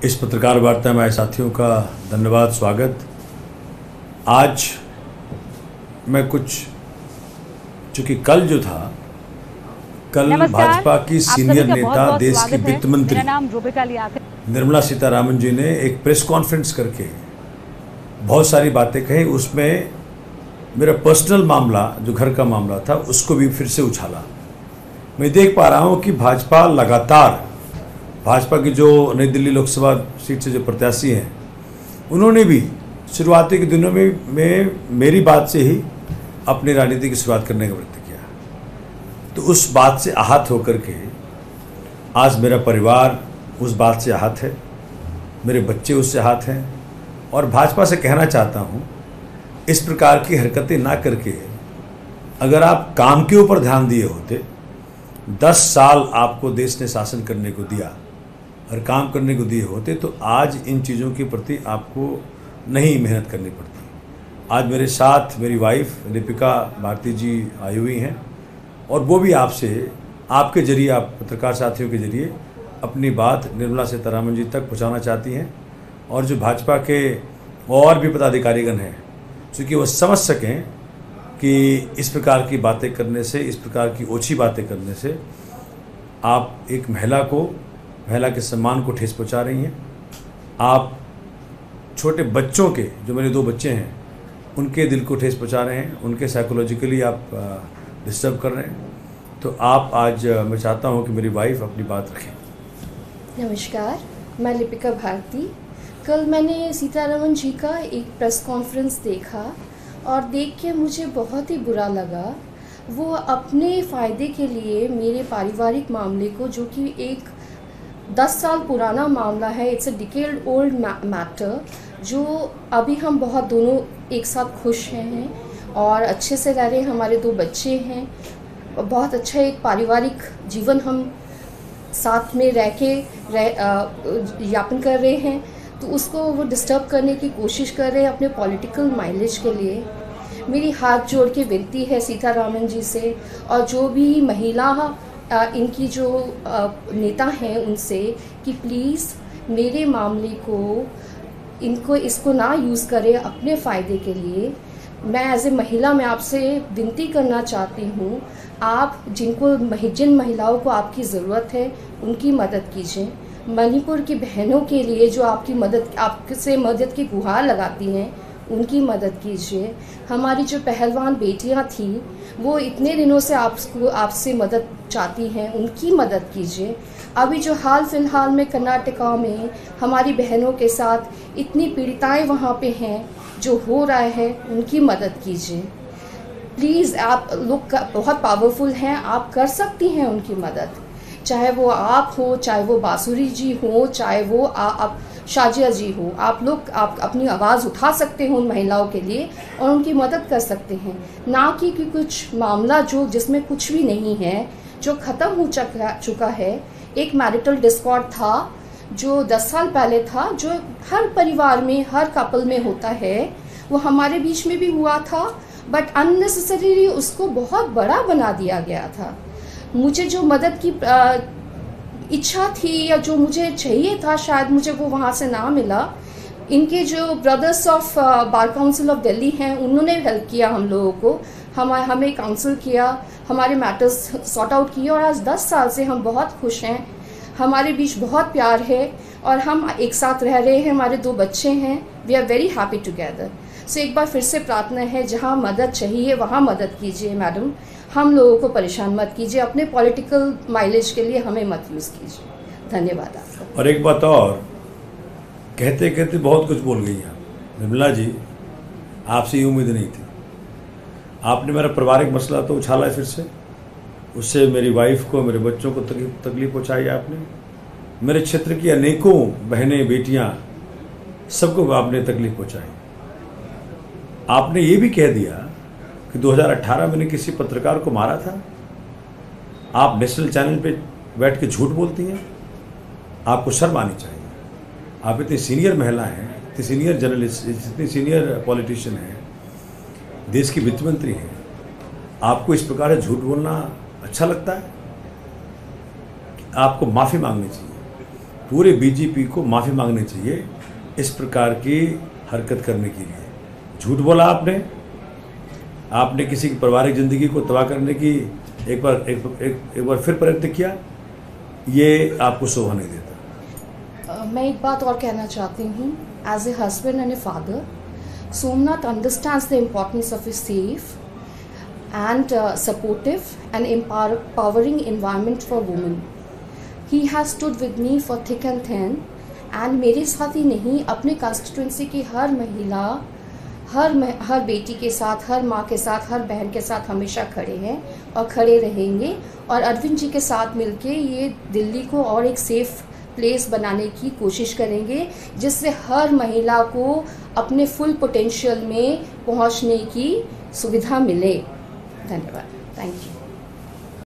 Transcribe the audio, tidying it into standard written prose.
इस पत्रकार वार्ता में आए साथियों का धन्यवाद, स्वागत। आज मैं चूँकि कल जो था, कल भाजपा की सीनियर नेता, देश की वित्त मंत्री निर्मला सीतारामन जी ने एक प्रेस कॉन्फ्रेंस करके बहुत सारी बातें कही। उसमें मेरा पर्सनल मामला, जो घर का मामला था, उसको भी फिर से उछाला। मैं देख पा रहा हूँ कि भाजपा लगातार, भाजपा की जो नई दिल्ली लोकसभा सीट से जो प्रत्याशी हैं, उन्होंने भी शुरुआती के दिनों में मेरी बात से ही अपनी राजनीति की शुरुआत करने का प्रयत्न किया। तो उस बात से आहत होकर के आज मेरा परिवार उस बात से आहत है, मेरे बच्चे उससे आहत हैं, और भाजपा से कहना चाहता हूँ, इस प्रकार की हरकतें ना करके अगर आप काम के ऊपर ध्यान दिए होते, 10 साल आपको देश ने शासन करने को दिया और काम करने को दिए होते, तो आज इन चीज़ों के प्रति आपको नहीं मेहनत करनी पड़ती। आज मेरे साथ मेरी वाइफ लिपिका भारती जी आई हुई हैं, और वो भी आपसे, आपके जरिए, आप पत्रकार साथियों के जरिए अपनी बात निर्मला सीतारामन जी तक पहुंचाना चाहती हैं, और जो भाजपा के और भी पदाधिकारीगण हैं, क्योंकि वो समझ सकें कि इस प्रकार की बातें करने से, इस प्रकार की ओछी बातें करने से आप एक महिला के सम्मान को ठेस पहुंचा रही हैं। आप छोटे बच्चों के, जो मेरे 2 बच्चे हैं, उनके दिल को ठेस पहुंचा रहे हैं, उनके साइकोलॉजिकली आप डिस्टर्ब कर रहे हैं। तो आप आज, मैं चाहता हूं कि मेरी वाइफ अपनी बात रखें। नमस्कार, मैं लिपिका भारती। कल मैंने सीतारामन जी का एक प्रेस कॉन्फ्रेंस देखा और देख के मुझे बहुत ही बुरा लगा। वो अपने फ़ायदे के लिए मेरे पारिवारिक मामले को, जो कि एक 10 साल पुराना मामला है, it's a decade old matter, जो अभी हम बहुत दोनों एक साथ खुश हैं और अच्छे से रह रहे हैं। हमारे 2 बच्चे हैं, बहुत अच्छा एक पारिवारिक जीवन हम साथ में रह के यापन कर रहे हैं। तो उसको वो डिस्टर्ब करने की कोशिश कर रहे हैं अपने पॉलिटिकल माइलेज के लिए। मेरी हाथ जोड़ के विनती है सीतारामन जी से, और जो भी महिला इनकी जो नेता हैं उनसे, कि प्लीज़ मेरे मामले को इसको ना यूज़ करें अपने फ़ायदे के लिए। मैं एज ए महिला मैं आपसे विनती करना चाहती हूँ, आप जिन महिलाओं को आपकी ज़रूरत है उनकी मदद कीजिए। मणिपुर की बहनों के लिए जो आपसे मदद की गुहार लगाती हैं, उनकी मदद कीजिए। हमारी जो पहलवान बेटियां थी, वो इतने दिनों से आपसे मदद चाहती हैं, उनकी मदद कीजिए। अभी जो हाल फिलहाल में कर्नाटका में हमारी बहनों के साथ इतनी पीड़िताएं वहाँ पे हैं, जो हो रहा है, उनकी मदद कीजिए प्लीज़। आप लोग बहुत पावरफुल हैं, आप कर सकती हैं उनकी मदद। चाहे वो आप हो, चाहे वो बांसुरी जी हो, चाहे वो आप शाजिया जी हो, आप अपनी आवाज़ उठा सकते हैं उन महिलाओं के लिए और उनकी मदद कर सकते हैं। ना कि कुछ मामला जिसमें कुछ भी नहीं है, जो ख़त्म हो चुका है। एक मैरिटल डिस्कॉर्ड था जो 10 साल पहले था, जो हर परिवार में, हर कपल में होता है। वो हमारे बीच में भी हुआ था, बट अननेसेसरीली उसको बहुत बड़ा बना दिया गया था। मुझे जो मदद की इच्छा थी, या जो मुझे चाहिए था, शायद मुझे वो वहाँ से ना मिला। इनके जो brothers of bar council of Delhi हैं, उन्होंने हेल्प किया हम लोगों को, हमें काउंसिल किया, हमारे मैटर्स सॉर्ट आउट किए, और आज 10 साल से हम बहुत खुश हैं। हमारे बीच बहुत प्यार है और हम एक साथ रह रहे हैं। हमारे 2 बच्चे हैं, we are very happy together. So एक बार फिर से प्रार्थना है, जहाँ मदद चाहिए वहाँ मदद कीजिए मैडम। हम लोगों को परेशान मत कीजिए, अपने पॉलिटिकल माइलेज के लिए हमें मत यूज़ कीजिए। धन्यवाद आपका। और एक बात और, कहते कहते बहुत कुछ बोल गई आप निर्मला जी, आपसे ये उम्मीद नहीं थी। आपने मेरा पारिवारिक मसला तो उछाला है फिर से, उससे मेरी वाइफ को, मेरे बच्चों को तकलीफ पहुँचाई आपने। मेरे क्षेत्र की अनेकों बहनें, बेटियाँ, सबको आपने तकलीफ पहुँचाई। आपने ये भी कह दिया कि 2018 मैंने किसी पत्रकार को मारा था। आप नेशनल चैनल पे बैठ के झूठ बोलती हैं, आपको शर्म आनी चाहिए। आप इतनी सीनियर महिला हैं, इतनी सीनियर जर्नलिस्ट, इतनी सीनियर पॉलिटिशियन हैं, देश की वित्त मंत्री हैं, आपको इस प्रकार से झूठ बोलना अच्छा लगता है? आपको माफ़ी मांगनी चाहिए। पूरे बीजेपी को माफ़ी मांगनी चाहिए इस प्रकार की हरकत करने के लिए। झूठ बोला आपने किसी की पारिवारिक ज़िंदगी को तबाह करने की एक बार फिर प्रयत्न किया, ये आपको शोभा नहीं देता। मैं एक बात और कहना चाहती हूँ, as a husband and a father, Somnath understands the importance of a safe and supportive and empowering environment for women. He has stood with me for thick and thin, and मेरे साथ ही नहीं, अपने कंस्टिट्यूंसी की हर महिला, हर बेटी के साथ, हर माँ के साथ, हर बहन के साथ हमेशा खड़े हैं और खड़े रहेंगे। और अरविंद जी के साथ मिलके ये दिल्ली को और एक सेफ प्लेस बनाने की कोशिश करेंगे, जिससे हर महिला को अपने फुल पोटेंशियल में पहुँचने की सुविधा मिले। धन्यवाद। Thank you.